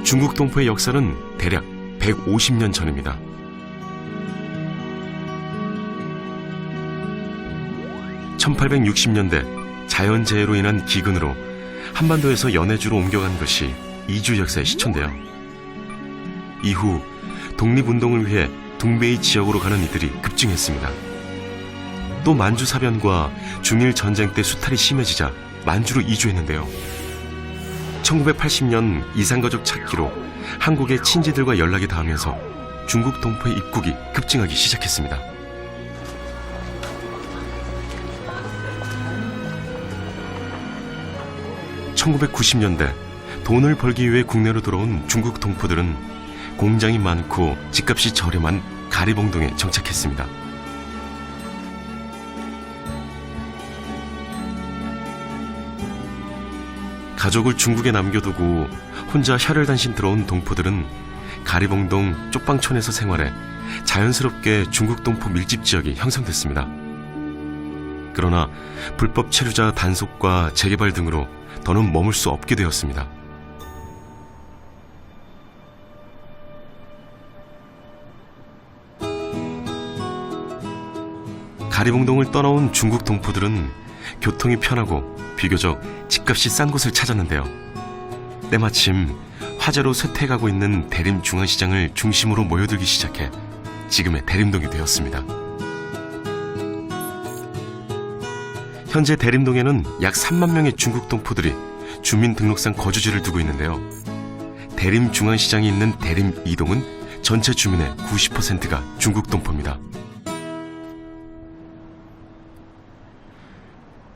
중국 동포의 역사는 대략 150년 전입니다. (1860년대) 자연재해로 인한 기근으로 한반도에서 연해주로 옮겨간 것이 이주 역사의 시초인데요. 이후 독립운동을 위해 둥베이 지역으로 가는 이들이 급증했습니다. 또 만주사변과 중일 전쟁 때 수탈이 심해지자 만주로 이주했는데요. 1980년 이산가족 찾기로 한국의 친지들과 연락이 닿으면서 중국 동포의 입국이 급증하기 시작했습니다. (1990년대) 돈을 벌기 위해 국내로 들어온 중국 동포들은 공장이 많고 집값이 저렴한 가리봉동에 정착했습니다. 가족을 중국에 남겨두고 혼자 혈혈단신 들어온 동포들은 가리봉동 쪽방촌에서 생활해 자연스럽게 중국 동포 밀집 지역이 형성됐습니다. 그러나 불법 체류자 단속과 재개발 등으로 더는 머물 수 없게 되었습니다. 가리봉동을 떠나온 중국 동포들은 교통이 편하고 비교적 집값이 싼 곳을 찾았는데요. 때마침 화재로 쇠퇴해가고 있는 대림중앙시장을 중심으로 모여들기 시작해 지금의 대림동이 되었습니다. 현재 대림동에는 약 3만 명의 중국 동포들이 주민등록상 거주지를 두고 있는데요. 대림중앙시장이 있는 대림 2동은 전체 주민의 90%가 중국 동포입니다.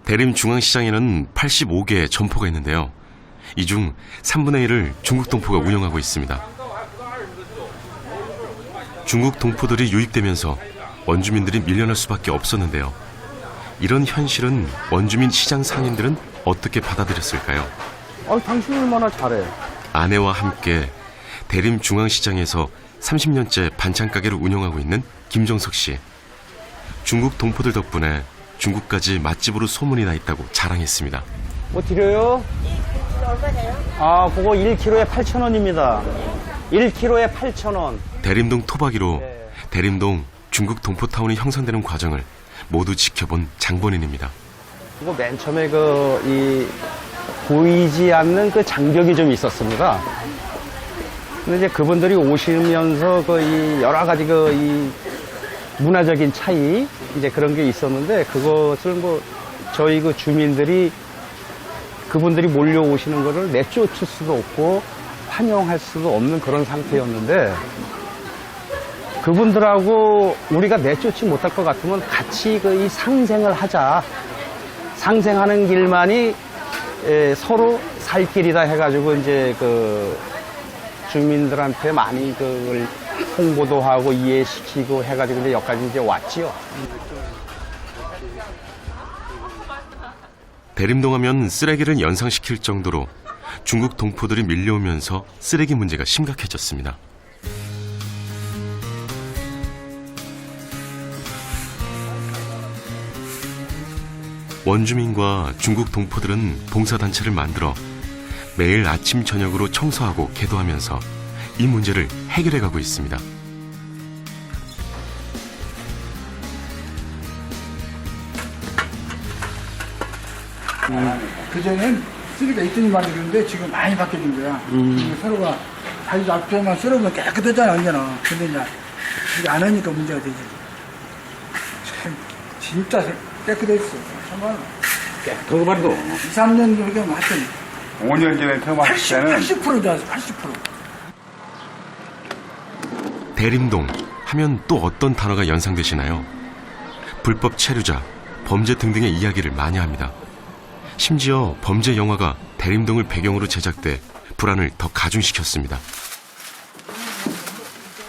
대림중앙시장에는 85개의 점포가 있는데요. 이 중 3분의 1을 중국 동포가 운영하고 있습니다. 중국 동포들이 유입되면서 원주민들이 밀려날 수밖에 없었는데요. 이런 현실은 원주민 시장 상인들은 어떻게 받아들였을까요? 당신 얼마나 잘해. 아내와 함께 대림중앙시장에서 30년째 반찬가게를 운영하고 있는 김정석 씨. 중국 동포들 덕분에 중국까지 맛집으로 소문이 나 있다고 자랑했습니다. 뭐 드려요? 그거 1kg에 8,000원입니다. 1kg에 8,000원. 대림동 토박이로 대림동 중국 동포타운이 형성되는 과정을 모두 지켜본 장본인입니다. 맨 처음에 보이지 않는 그 장벽이 좀 있었습니다. 근데 이제 그분들이 오시면서 여러 가지 이 문화적인 차이, 이제 그런 게 있었는데, 그것을 저희 주민들이 그분들이 몰려오시는 거를 내쫓을 수도 없고, 환영할 수도 없는 그런 상태였는데, 그분들하고 우리가 내쫓지 못할 것 같으면 같이 이 상생을 하자. 상생하는 길만이 서로 살 길이다 해가지고, 이제 주민들한테 많이 그걸 홍보도 하고 이해시키고 해가지고 이제 여기까지 이제 왔지요. 대림동 하면 쓰레기를 연상시킬 정도로 중국 동포들이 밀려오면서 쓰레기 문제가 심각해졌습니다. 원주민과 중국 동포들은 봉사단체를 만들어 매일 아침 저녁으로 청소하고 개도하면서 이 문제를 해결해가고 있습니다. 그전엔 쓰레기가 있더니만 그러는데 지금 많이 바뀌어진 거야. 서로가 자기 앞에만 쓸어보면 깨끗하잖아, 언제나. 근데 이제 그게 안 하니까 문제가 되지. 참, 진짜 깨끗했어. 정말. 깨끗한 거 말이도. 2, 3년 그렇게 맞더니. 5년 전에 처음 왔을 때는 80% 좋았어, 80%. 대림동 하면 또 어떤 단어가 연상되시나요? 불법 체류자, 범죄 등등의 이야기를 많이 합니다. 심지어 범죄 영화가 대림동을 배경으로 제작돼 불안을 더 가중시켰습니다.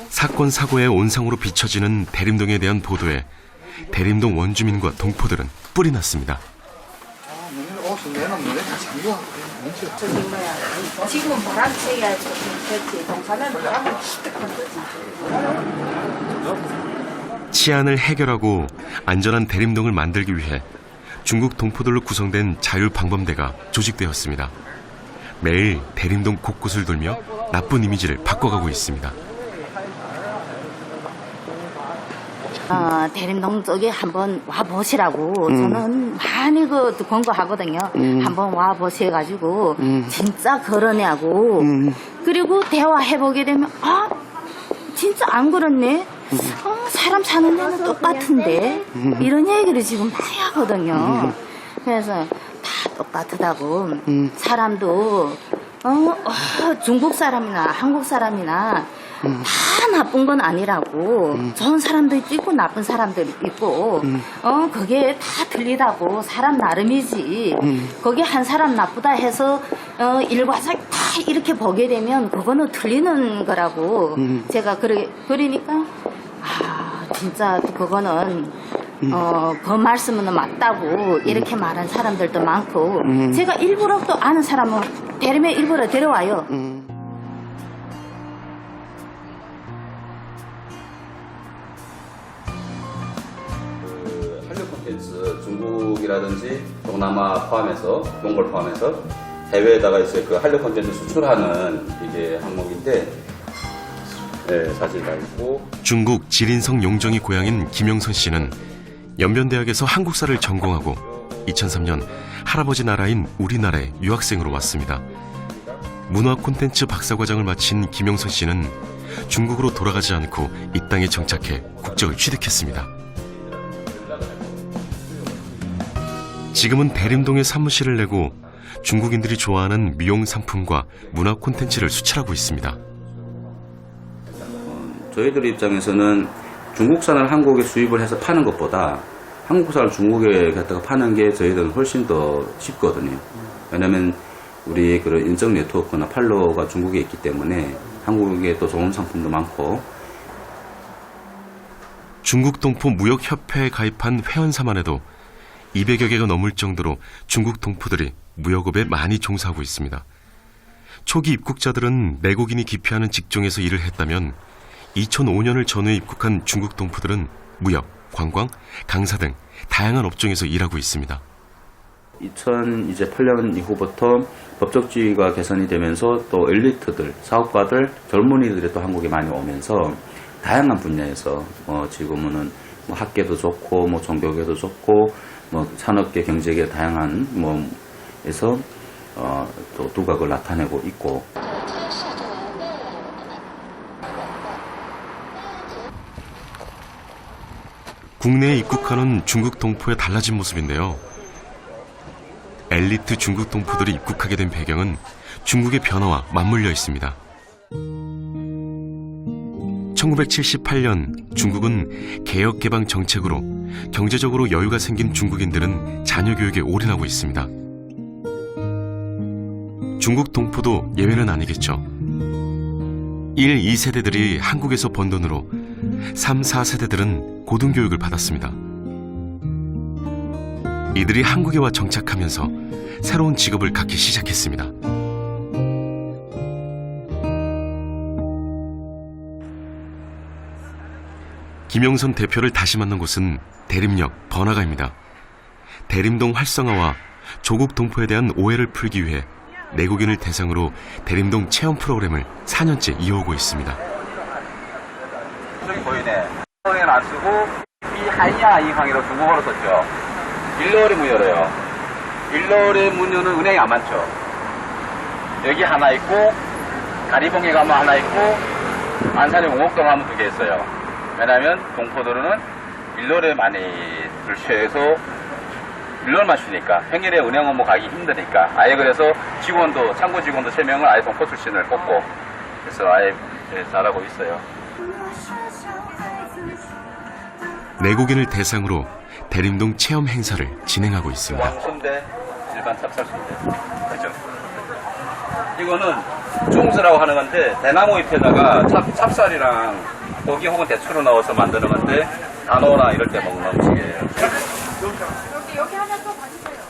사건 사고의 온상으로 비춰지는 대림동에 대한 보도에 대림동 원주민과 동포들은 뿔이 났습니다. 지금은 바람 쐬야 좋지. 동사는 바람을 치안을 해결하고 안전한 대림동을 만들기 위해 중국 동포들로 구성된 자율방범대가 조직되었습니다. 매일 대림동 곳곳을 돌며 나쁜 이미지를 바꿔가고 있습니다. 대림동 쪽에 한번 와보시라고 저는 많이 권고하거든요. 한번 와보셔가지고 진짜 그러냐고 그리고 대화해보게 되면 진짜 안 그렇네. 사람 사는 데는 똑같은데 이런 얘기를 지금 많이 하거든요. 그래서 다 똑같다고 사람도 중국 사람이나 한국 사람이나 다 나쁜 건 아니라고 좋은 사람도 있고 나쁜 사람도 있고 그게 다 틀리다고 사람 나름이지 거기 한 사람 나쁘다 해서 일과상 다 이렇게 보게 되면 그거는 틀리는 거라고 제가 그러니까 진짜 그거는 그 말씀은 맞다고 이렇게 말한 사람들도 많고 제가 일부러 또 아는 사람은 대림에 일부러 데려와요. 한류 콘텐츠 중국이라든지 동남아 포함해서 몽골 포함해서 해외에다가 이제 그 한류 콘텐츠 수출하는 이게 항목인데 네, 사진가 있고 중국 지린성 용정이 고향인 김영선 씨는 연변대학에서 한국사를 전공하고 2003년 할아버지 나라인 우리나라에 유학생으로 왔습니다. 문화 콘텐츠 박사과정을 마친 김영선 씨는 중국으로 돌아가지 않고 이 땅에 정착해 국적을 취득했습니다. 지금은 대림동에 사무실을 내고 중국인들이 좋아하는 미용 상품과 문화 콘텐츠를 수출하고 있습니다. 저희들 입장에서는 중국산을 한국에 수입을 해서 파는 것보다 한국산을 중국에 갖다가 파는 게 저희들은 훨씬 더 쉽거든요. 왜냐하면 우리 그런 인적 네트워크나 팔로워가 중국에 있기 때문에 한국에 또 좋은 상품도 많고. 중국 동포 무역협회에 가입한 회원사만 해도 200여 개가 넘을 정도로 중국 동포들이 무역업에 많이 종사하고 있습니다. 초기 입국자들은 내국인이 기피하는 직종에서 일을 했다면 2005년을 전후에 입국한 중국 동포들은 무역, 관광, 강사 등 다양한 업종에서 일하고 있습니다. 2008년 이후부터 법적지위가 개선이 되면서 또 엘리트들, 사업가들, 젊은이들이 또 한국에 많이 오면서 다양한 분야에서 지금은 뭐 학계도 좋고 뭐 종교계도 좋고 뭐 산업계, 경제계 다양한 뭐에서 또 두각을 나타내고 있고. 국내에 입국하는 중국 동포의 달라진 모습인데요. 엘리트 중국 동포들이 입국하게 된 배경은 중국의 변화와 맞물려 있습니다. 1978년 중국은 개혁개방 정책으로 경제적으로 여유가 생긴 중국인들은 자녀 교육에 올인하고 있습니다. 중국 동포도 예외는 아니겠죠. 1, 2세대들이 한국에서 번 돈으로 3, 4세대들은 고등교육을 받았습니다. 이들이 한국에 와 정착하면서 새로운 직업을 갖기 시작했습니다. 김영선 대표를 다시 만난 곳은 대림역 번화가입니다. 대림동 활성화와 조국 동포에 대한 오해를 풀기 위해 내국인을 대상으로 대림동 체험 프로그램을 4년째 이어오고 있습니다. 저기 보이네. 한국어는 안 쓰고 이한야银行이라고 중국어로 썼죠. 일로월에 문 열어요. 일로월에 문 여는 은행이 안 많죠. 여기 하나 있고 가리봉에 가면 하나 있고 안산에 옹옥동 하면 2개 있어요. 왜냐하면 동포들은 일로월에 많이 들취해서 일로월만 쉬니까 평일에 은행 업무 가기 힘드니까 아예 그래서 직원도 창구 직원도 3명을 아예 동포 출신을 뽑고 그래서 아예 잘하고 있어요. 내국인을 대상으로 대림동 체험 행사를 진행하고 있습니다. 왕순대, 일반 찹쌀순대. 그죠? 이거는 쫑스라고 하는 건데 대나무 잎에다가 찹쌀이랑 고기 혹은 대추를 넣어서 만드는 건데 단오나 이럴 때 먹는 음식이에요.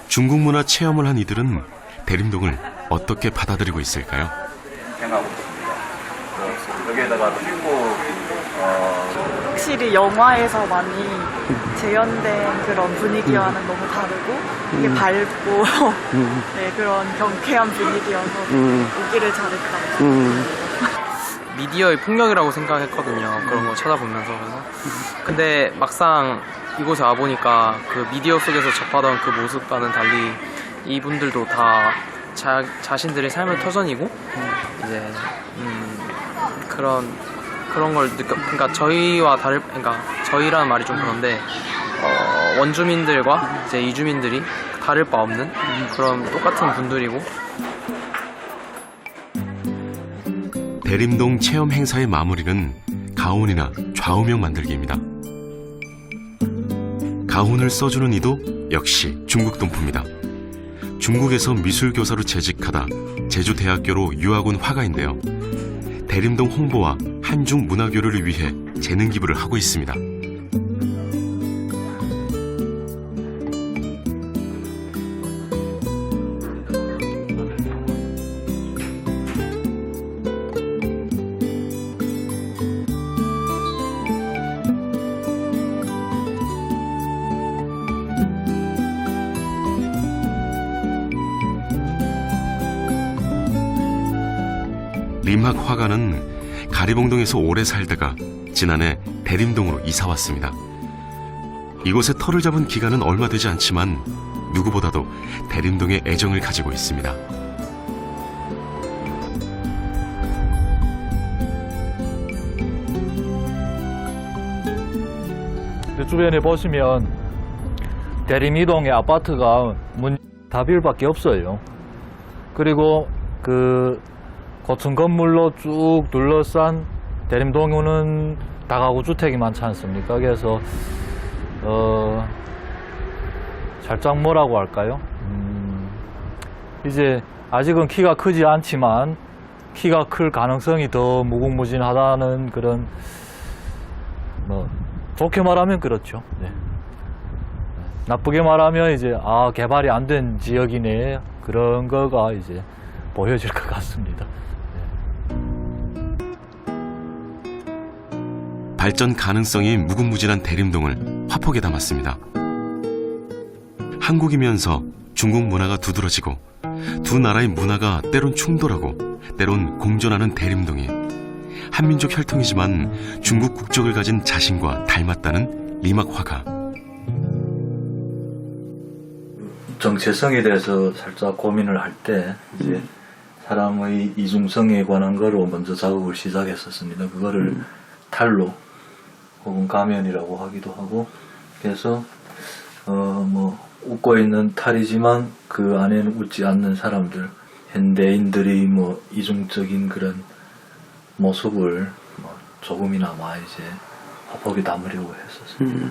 중국 문화 체험을 한 이들은 대림동을 어떻게 받아들이고 있을까요? 생각하고 있습니다. 여기에다가 중국 확실히 영화에서 많이 재현된 그런 분위기와는 너무 다르고 되게 밝고 네, 그런 경쾌한 분위기여서 오기를 잘했다. 미디어의 폭력이라고 생각했거든요. 그런 거 찾아보면서. 그래서. 근데 막상 이곳에 와보니까 그 미디어 속에서 접하던 그 모습과는 달리 이분들도 다 자신들의 삶의 터전이고 이제 그런 걸 그러니까 그러니까 저희라는 말이 좀 그런데 원주민들과 이제 이주민들이 다를 바 없는 그런 똑같은 분들이고. 대림동 체험 행사의 마무리는 가훈이나 좌우명 만들기입니다. 가훈을 써주는 이도 역시 중국 동포입니다. 중국에서 미술교사로 재직하다 제주대학교로 유학 온 화가인데요. 대림동 홍보와 한중 문화교류를 위해 재능 기부를 하고 있습니다. 림학 화가는 가리봉동에서 오래 살다가 지난해 대림동으로 이사 왔습니다. 이곳에 터를 잡은 기간은 얼마 되지 않지만 누구보다도 대림동에 애정을 가지고 있습니다. 주변에 보시면 대림이동의 아파트가 다빌밖에 없어요. 그리고 그 고층 건물로 쭉 둘러싼 대림동은 다가구 주택이 많지 않습니까? 그래서 살짝 뭐라고 할까요? 이제 아직은 키가 크지 않지만 키가 클 가능성이 더 무궁무진하다는 그런 좋게 말하면 그렇죠. 네. 나쁘게 말하면 이제 개발이 안 된 지역이네, 그런 거가 이제 보여질 것 같습니다. 발전 가능성이 무궁무진한 대림동을 화폭에 담았습니다. 한국이면서 중국 문화가 두드러지고 두 나라의 문화가 때론 충돌하고 때론 공존하는 대림동이 한민족 혈통이지만 중국 국적을 가진 자신과 닮았다는 리막 화가. 정체성에 대해서 살짝 고민을 할 때 이제 사람의 이중성에 관한 거로 먼저 작업을 시작했었습니다. 그거를 탈로 혹은 가면이라고 하기도 하고, 그래서 웃고 있는 탈이지만 그 안에는 웃지 않는 사람들, 현대인들이 이중적인 그런 모습을 조금이나마 이제 화폭에 담으려고 했었습니다.